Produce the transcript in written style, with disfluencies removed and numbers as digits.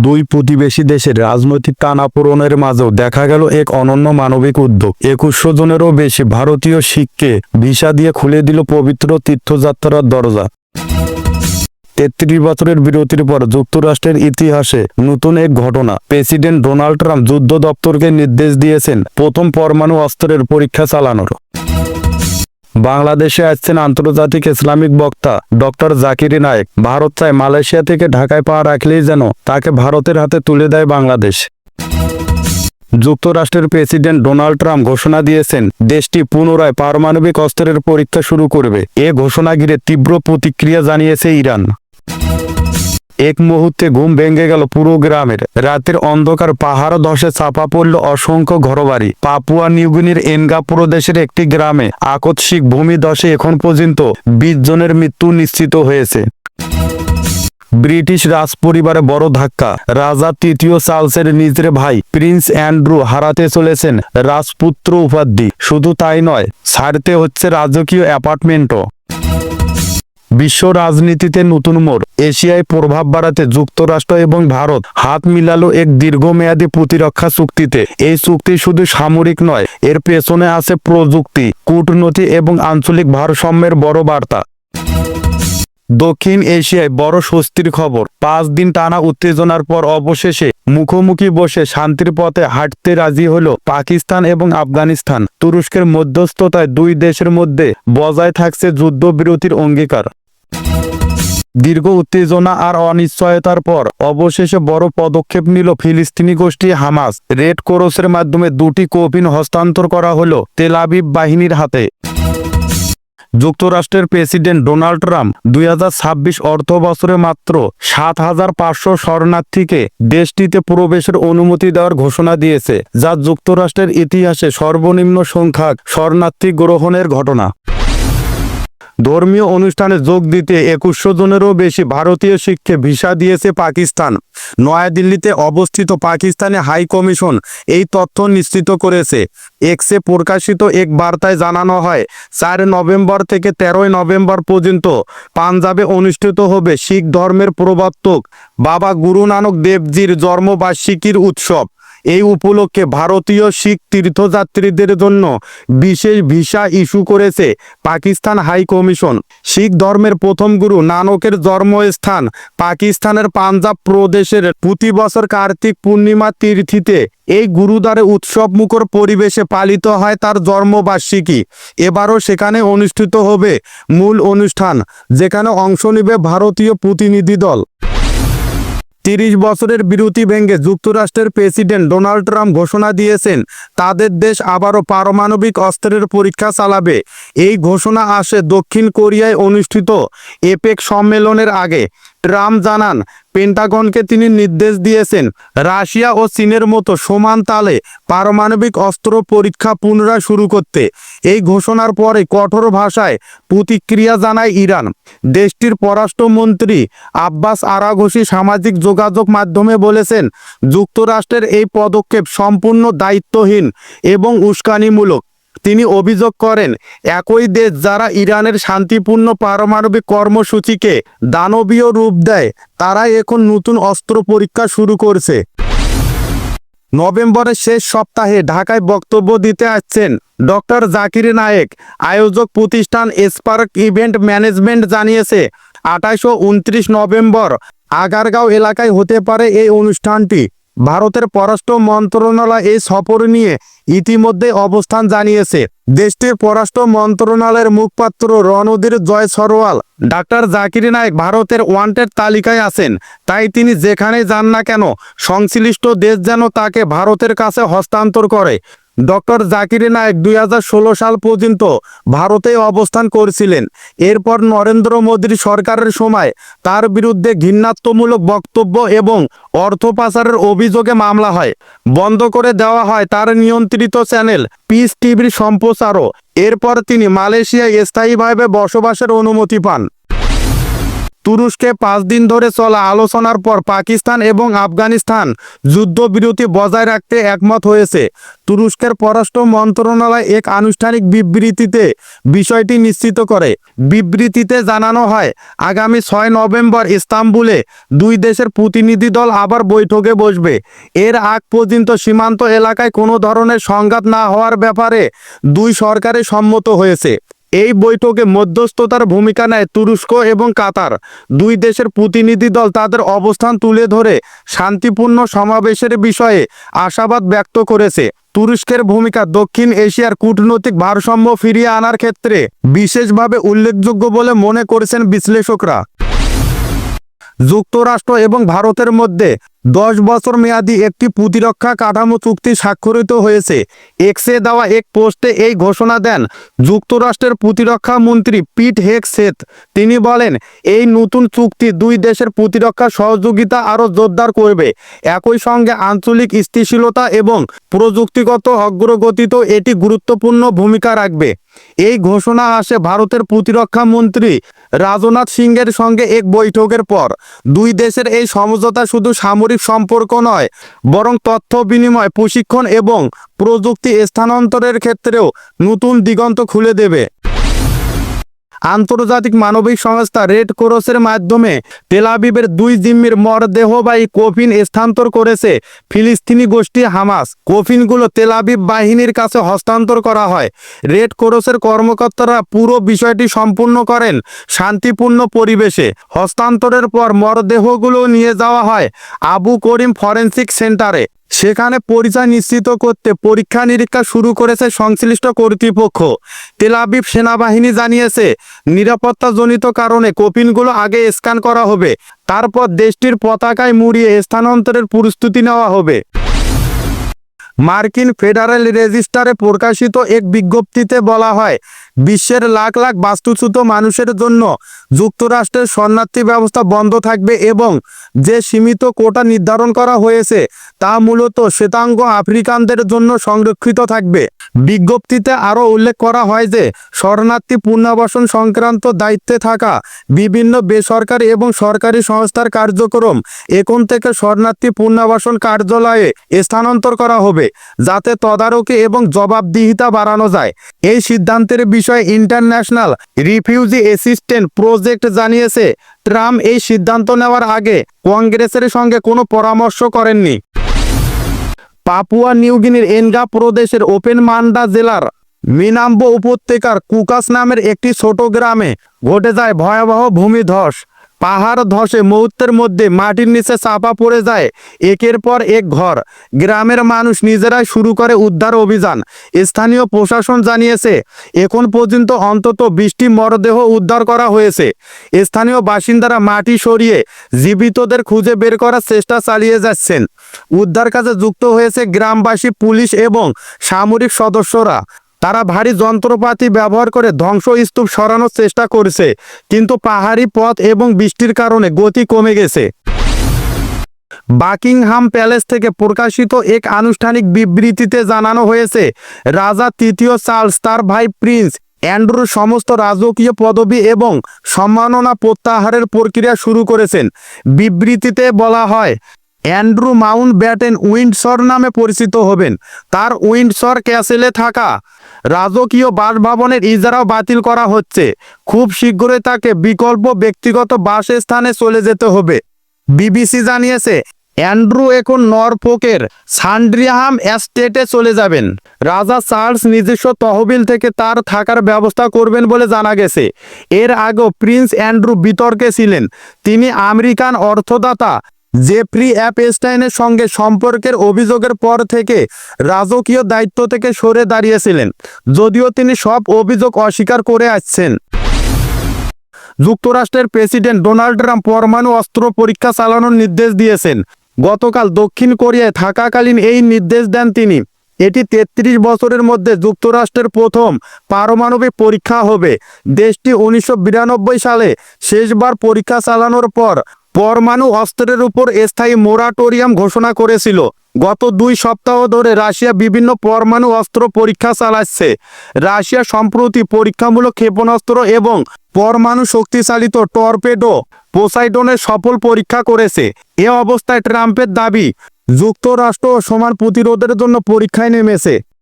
দুই প্রতিবেশী দেশের রাজনৈতিক টানাপোড়েনের মাঝেও দেখা গেল এক অনন্য মানবিক উদ্যোগ। 2100 জনেরও বেশি ভারতীয় শিখকে ভিসা দিয়ে খুলে দিল পবিত্র তীর্থযাত্রার দরজা। 33 বছরের বিরতির পর যুক্তরাষ্ট্রের ইতিহাসে নতুন এক ঘটনা। প্রেসিডেন্ট ডোনাল্ড ট্রাম্প যুদ্ধ দপ্তরকে নির্দেশ দিয়েছেন প্রথম পরমাণু অস্ত্রের পরীক্ষা চালানোর। বাংলাদেশে আসছেন আন্তর্জাতিক ইসলামিক বক্তা ডক্টর জাকির নায়েক। ভারত চায় মালয়েশিয়া থেকে ঢাকায় পা রাখলেই যেন তাকে ভারতের হাতে তুলে দেয় বাংলাদেশ। যুক্তরাষ্ট্রের প্রেসিডেন্ট ডোনাল্ড ট্রাম্প ঘোষণা দিয়েছেন দেশটি পুনরায় পারমাণবিক অস্ত্রের পরীক্ষা শুরু করবে। এ ঘোষণা ঘিরে তীব্র প্রতিক্রিয়া জানিয়েছে ইরান। এক মুহূর্তে ঘুম ভেঙে গেল পুরো গ্রামের। রাতের অন্ধকার পাহাড় ধসে চাপা পড়ল অসংখ্য ঘরবাড়ি। পাপুয়া নিউগিনির এনগা প্রদেশের একটি গ্রামে আকস্মিক ভূমিধসে এখন পর্যন্ত 20 জনের মৃত্যু নিশ্চিত হয়েছে। ব্রিটিশ রাজপরিবারে বড় ধাক্কা। রাজা তৃতীয় চার্লসের নিজের ভাই প্রিন্স অ্যান্ড্রু হারাতে চলেছেন রাজপুত্র উপাধি। শুধু তাই নয়, ছাড়তে হচ্ছে রাজকীয় অ্যাপার্টমেন্টও। বিশ্ব রাজনীতিতে নতুন মোড়। এশিয়ায় প্রভাব বাড়াতে যুক্তরাষ্ট্র এবং ভারত হাত মিলালো এক দীর্ঘমেয়াদী প্রতিরক্ষা চুক্তিতে। এই চুক্তি শুধু সামরিক নয়, এর পেছনে আছে প্রযুক্তি, কূটনীতি এবং আঞ্চলিক ভারসাম্যের বড় বার্তা। দক্ষিণ এশিয়ায় বড় স্বস্তির খবর। 5 দিন টানা উত্তেজনার পর অবশেষে মুখোমুখি বসে শান্তির পথে হাঁটতে রাজি হলো পাকিস্তান এবং আফগানিস্তান। তুরস্কের মধ্যস্থতায় দুই দেশের মধ্যে বজায় থাকছে যুদ্ধবিরতির অঙ্গীকার। দীর্ঘ উত্তেজনা আর অনিশ্চয়তার পর অবশেষে বড় পদক্ষেপ নিল ফিলিস্তিনি গোষ্ঠী হামাস। রেড ক্রসের মাধ্যমে 2টি কফিন হস্তান্তর করা হলো তেল আবিব বাহিনীর হাতে। যুক্তরাষ্ট্রের প্রেসিডেন্ট ডোনাল্ড ট্রাম্প 2026 অর্থ বছরে মাত্র 7500 শরণার্থীকে দেশটিতে প্রবেশের অনুমতি দেওয়ার ঘোষণা দিয়েছে, যা যুক্তরাষ্ট্রের ইতিহাসে সর্বনিম্ন সংখ্যক শরণার্থী গ্রহণের ঘটনা। ধর্মীয় অনুষ্ঠানে যোগ দিতে 2100 জনেরও বেশি ভারতীয় শিখকে ভিসা দিয়েছে পাকিস্তান। নয়াদিল্লিতে অবস্থিত পাকিস্তানি হাই কমিশন এই তথ্য নিশ্চিত করেছে। এক্সে প্রকাশিত এক বার্তায় জানানো হয়, 4 নভেম্বর থেকে 13 নভেম্বর পর্যন্ত পাঞ্জাবে অনুষ্ঠিত হবে শিখ ধর্মের প্রবর্তক বাবা গুরু নানক দেবজির জন্মবার্ষিকীর উৎসব। এই উপলক্ষে ভারতীয় শিখ তীর্থযাত্রীদের জন্য বিশেষ ভিসা ইস্যু করেছে পাকিস্তান হাই কমিশন। শিখ ধর্মের প্রথম গুরু নানকের জন্মস্থান পাকিস্তানের পাঞ্জাব প্রদেশের প্রতি বছর কার্তিক পূর্ণিমা তিথিতে এই গুরুদ্বারে উৎসবমুখর পরিবেশে পালিত হয় তার জন্মবার্ষিকী। এবারও সেখানে অনুষ্ঠিত হবে মূল অনুষ্ঠান, যেখানে অংশ নেবে ভারতীয় প্রতিনিধি দল। 30 বছরের বিরতি ভেঙে যুক্তরাষ্ট্রের প্রেসিডেন্ট ডোনাল্ড ট্রাম্প ঘোষণা দিয়েছেন তাদের দেশ আবারও পারমাণবিক অস্ত্রের পরীক্ষা চালাবে। এই ঘোষণা আসে দক্ষিণ কোরিয়ায় অনুষ্ঠিত এপেক সম্মেলনের আগে। ট্রাম্প জানান, পেন্টাগনকে তিনি নির্দেশ দিয়েছেন রাশিয়া ও চীনের মতো সমান তালে পারমাণবিক অস্ত্র পরীক্ষা পুনরায় শুরু করতে। এই ঘোষণার পরে কঠোর ভাষায় প্রতিক্রিয়া জানায় ইরান। দেশটির পররাষ্ট্রমন্ত্রী আব্বাস আরাঘচি সামাজিক যোগাযোগ মাধ্যমে বলেছেন, যুক্তরাষ্ট্রের এই পদক্ষেপ সম্পূর্ণ দায়িত্বহীন এবং উস্কানিমূলক। তিনি অভিযোগ করেন, একই দেশ যারা ইরানের শান্তিপূর্ণ পারমাণবিক কর্মসূচিকে দানবীয় রূপ দেয়, তারাই এখন নতুন অস্ত্র পরীক্ষা শুরু করছে। নভেম্বরের শেষ সপ্তাহে ঢাকায় বক্তব্য দিতে আসছেন ডক্টর জাকির নায়েক। আয়োজক প্রতিষ্ঠান স্পার্ক ইভেন্ট ম্যানেজমেন্ট জানিয়েছে, 28 ও 29 নভেম্বর আগারগাঁও এলাকায় হতে পারে এই অনুষ্ঠানটি। ভারতের পররাষ্ট্র মন্ত্রণালয় এই সফর নিয়ে ইতিমধ্যে অবস্থান জানিয়েছে। দেশটির পররাষ্ট্র মন্ত্রণালয়ের মুখপাত্র রণধীর জয়সওয়াল ডাক্তার জাকির নায়েক ভারতের ওয়ান্টেড তালিকায় আছেন, তাই তিনি যেখানে যান না কেন সংশ্লিষ্ট দেশ যেন তাকে ভারতের কাছে হস্তান্তর করে। ডক্টর জাকির নায়েক 2016 সাল পর্যন্ত ভারতে অবস্থান করেছিলেন। এরপর নরেন্দ্র মোদীর সরকারের সময় তার বিরুদ্ধে ঘৃণাত্মমূলক বক্তব্য এবং অর্থ পাচারের অভিযোগে মামলা হয়। বন্ধ করে দেওয়া হয় তার নিয়ন্ত্রিত চ্যানেল পিস টিভির সম্প্রচারও। এরপর তিনি মালয়েশিয়ায় স্থায়ীভাবে বসবাসের অনুমতি পান। তুরস্কে 5 দিন ধরে চলা আলোচনার পর পাকিস্তান এবং আফগানিস্তান যুদ্ধবিরতি বজায় রাখতে একমত হয়েছে। তুরস্কের পররাষ্ট্র মন্ত্রণালয় এক আনুষ্ঠানিক বিবৃতিতে বিষয়টি নিশ্চিত করে। বিবৃতিতে জানানো হয়, আগামী 6 নভেম্বর ইস্তাম্বুলে দুই দেশের প্রতিনিধি দল আবার বৈঠকে বসবে। এর আগ পর্যন্ত সীমান্ত এলাকায় কোনো ধরনের সংঘাত না হওয়ার ব্যাপারে দুই সরকারে সম্মত হয়েছে। এই বৈঠকে মধ্যস্থতার ভূমিকা নেয় তুরস্ক এবং কাতার। দুই দেশের প্রতিনিধি দল তাদের অবস্থান তুলে ধরে শান্তিপূর্ণ সমাবেশের বিষয়ে আশাবাদ ব্যক্ত করেছে। তুরস্কের ভূমিকা দক্ষিণ এশিয়ার কূটনৈতিক ভারসাম্য ফিরিয়ে আনার ক্ষেত্রে বিশেষভাবে উল্লেখযোগ্য বলে মনে করেছেন বিশ্লেষকরা। যুক্তরাষ্ট্র এবং ভারতের মধ্যে 10 বছর মেয়াদী একটি প্রতিরক্ষা কাঠামো চুক্তি স্বাক্ষরিত হয়েছে। এক্সে দেওয়া এক পোস্টে এই ঘোষণা দেন যুক্তরাষ্ট্রের প্রতিরক্ষা মন্ত্রী পিট হেগসেথ। তিনি বলেন, এই নতুন চুক্তি দুই দেশের প্রতিরক্ষা সহযোগিতা আরও জোরদার করবে। একই সঙ্গে আঞ্চলিক স্থিতিশীলতা এবং প্রযুক্তিগত অগ্রগতিতেও এটি গুরুত্বপূর্ণ ভূমিকা রাখবে। এই ঘোষণা আসে ভারতের প্রতিরক্ষা মন্ত্রী রাজনাথ সিংয়ের সঙ্গে এক বৈঠকের পর। দুই দেশের এই সমঝোতা শুধু সামরিক সম্পর্ক নয়, বরং তথ্য বিনিময়, প্রশিক্ষণ এবং প্রযুক্তি স্থানান্তরের ক্ষেত্রেও নতুন দিগন্ত খুলে দেবে। আন্তর্জাতিক মানবিক সংস্থা রেড ক্রসের মাধ্যমে তেল আবিবের দুই জিম্মির মরদেহবাহী কফিন স্থানান্তর করেছে ফিলিস্তিনি গোষ্ঠী হামাস। কফিনগুলো তেল আবিব বাহিনীর কাছে হস্তান্তর করা হয়। রেড ক্রসের কর্মকর্তারা পুরো বিষয়টি সম্পূর্ণ করেন শান্তিপূর্ণ পরিবেশে। হস্তান্তরের পর মরদেহগুলো নিয়ে যাওয়া হয় আবু করিম ফরেনসিক সেন্টারে। সেখানে পরিচয় নিশ্চিত করতে পরীক্ষা নিরীক্ষা শুরু করেছে সংশ্লিষ্ট কর্তৃপক্ষ। তেল আবিব সেনাবাহিনী জানিয়েছে, নিরাপত্তাজনিত কারণে কফিনগুলো আগে স্ক্যান করা হবে, তারপর দেশটির পতাকায় মুড়িয়ে স্থানান্তরের প্রস্তুতি নেওয়া হবে। মার্কিন ফেডারেল রেজিস্টারে প্রকাশিত এক বিজ্ঞপ্তিতে বলা হয়, বিশ্বের লাখ লাখ বাস্তুচ্যুত মানুষের জন্য যুক্তরাষ্ট্রের শরণার্থী ব্যবস্থা বন্ধ থাকবে এবং যে সীমিত কোটা নির্ধারণ করা হয়েছে তা মূলত শ্বেতাঙ্গ আফ্রিকানদের জন্য সংরক্ষিত থাকবে। বিজ্ঞপ্তিতে আরও উল্লেখ করা হয় যে শরণার্থী পুনর্বাসন সংক্রান্ত দায়িত্বে থাকা বিভিন্ন বেসরকারি এবং সরকারি সংস্থার কার্যক্রম এখন থেকে শরণার্থী পুনর্বাসন কার্যালয়ে স্থানান্তর করা হবে, যাতে তদারকি এবং জবাবদিহিতা বাড়ানো যায়। এই সিদ্ধান্তের বিষয়ে ইন্টারন্যাশনাল রিফিউজি অ্যাসিস্ট্যান্স প্রজেক্ট জানিয়েছে, ট্রাম্প এই সিদ্ধান্ত নেওয়ার আগে কংগ্রেসের সঙ্গে কোনো পরামর্শ করেননি। পাপুয়া নিউগিনির এনগা প্রদেশের ওপেন মান্ডা জেলার মিনাম্বো উপত্যকার কুকাস নামের একটি ছোট গ্রামে ঘটে যায় ভয়াবহ ভূমিধস। পাহাড় ধসে মুহূর্তের মধ্যে মাটির নিচে চাপা পড়ে যায় একের পর এক ঘর। গ্রামের মানুষ নিজেরাই শুরু করে উদ্ধার অভিযান। স্থানীয় প্রশাসন জানিয়েছে, এখন পর্যন্ত অন্তত 20টি মরদেহ উদ্ধার করা হয়েছে। স্থানীয় বাসিন্দারা মাটি সরিয়ে জীবিতদের খুঁজে বের করার চেষ্টা চালিয়ে যাচ্ছেন। উদ্ধার কাজে যুক্ত হয়েছে গ্রামবাসী, পুলিশ এবং সামরিক সদস্যরা। তারা ভারী যন্ত্রপাতি ব্যবহার করে ধ্বংসস্তূপ সরানোর চেষ্টা করছে, কিন্তু পাহাড়ি পথ এবং বৃষ্টির কারণে গতি কমে গেছে। বাকিংহাম প্যালেস থেকে প্রকাশিত এক আনুষ্ঠানিক বিবৃতিতে জানানো হয়েছে, রাজা তৃতীয় চার্লস তার ভাই প্রিন্স অ্যান্ড্রুর সমস্ত রাজকীয় পদবি এবং সম্মাননা প্রত্যাহারের প্রক্রিয়া শুরু করেছেন। বিবৃতিতে বলা হয়, অ্যান্ড্রু মাউন্ট ব্যাটেন উইন্ডসর নামে পরিচিত হবেন। তার উইন্ডসর ক্যাসেলে থাকা রাজকীয় বাসভবনের ইজারাও বাতিল করা হচ্ছে। খুব শীঘ্রই তাকে বিকল্প ব্যক্তিগত বাসস্থানে চলে যেতে হবে। বিবিসি জানিয়েছে, অ্যান্ড্রু এখন নরফোকের সান্ড্রিহাম এস্টেটে চলে যাবেন। রাজা চার্লস নিজস্ব তহবিল থেকে তার থাকার ব্যবস্থা করবেন বলে জানা গেছে। এর আগেও প্রিন্স অ্যান্ড্রু বিতর্কে ছিলেন। তিনি আমেরিকান অর্থদাতা জেফ্রি অ্যাপস্টাইনের সঙ্গে সম্পর্কের অভিযোগের পর থেকে রাজকীয় দায়িত্ব থেকে সরে দাঁড়িয়েছিলেন, যদিও তিনি সব অভিযোগ অস্বীকার করে আসছেন। যুক্তরাষ্ট্রের প্রেসিডেন্ট ডোনাল্ড ট্রাম্প পরমাণু অস্ত্র পরীক্ষা চালানোর নির্দেশ দিয়েছেন। গতকাল দক্ষিণ কোরিয়ায় থাকাকালীন এই নির্দেশ দেন তিনি। এটি 33 বছরের মধ্যে যুক্তরাষ্ট্রের প্রথম পারমাণবিক পরীক্ষা হবে। দেশটি 1992 সালে শেষবার পরীক্ষা চালানোর পর পরমাণু অস্ত্রের উপর স্থায়ী মোরাটোরিয়াম ঘোষণা করেছিল। গত 2 সপ্তাহ ধরে রাশিয়া বিভিন্ন পরমাণু অস্ত্র পরীক্ষা চালাচ্ছে। রাশিয়া সম্প্রতি পরীক্ষামূলক ক্ষেপণাস্ত্র এবং পরমাণু শক্তিচালিত টর্পেডো পোসাইডনের সফল পরীক্ষা করেছে। এ অবস্থায় ট্রাম্পের দাবি যুক্তরাষ্ট্র সমান প্রতিরোধের জন্য পরীক্ষায় নেমেছে।